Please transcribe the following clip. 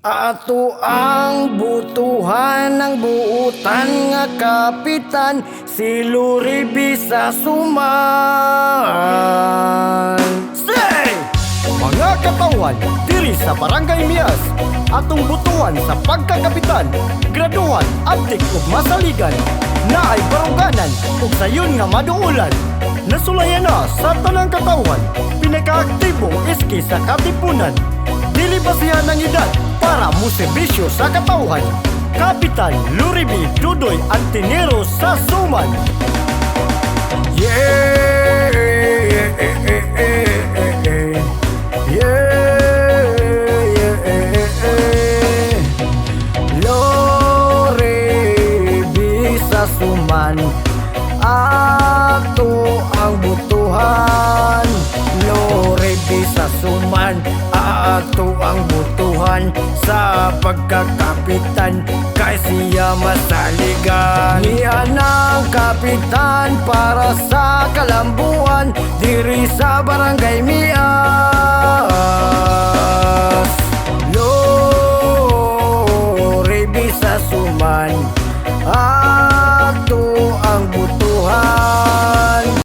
Ato ang butuhan ng buutan nga kapitan, si Luribi sa Suman. Say! Mga katawan, diri sa Barangay Mias, atong butuhan sa pagkakapitan, graduhan, abdik ug masaligan, naay baruganan ug sayon nga maduulan. Nasulayan na sa tanang katawan, pinakaaktibong iski sa katipunan. Dili basihan ng edad para mo serbisyo sa katauhan. Kapitan Luribi Dudoy Antinero sa Suman. Yeah, yeah, yeah, yeah, yeah. Luribi sa Suman, ato ang butuhan. Luribi sa Suman, ato ang butuhan sa pagkakapitan, kay siya masaligan. Niya ng kapitan para sa kalambuan, diri sa Barangay Mias. Luribi sa Suman,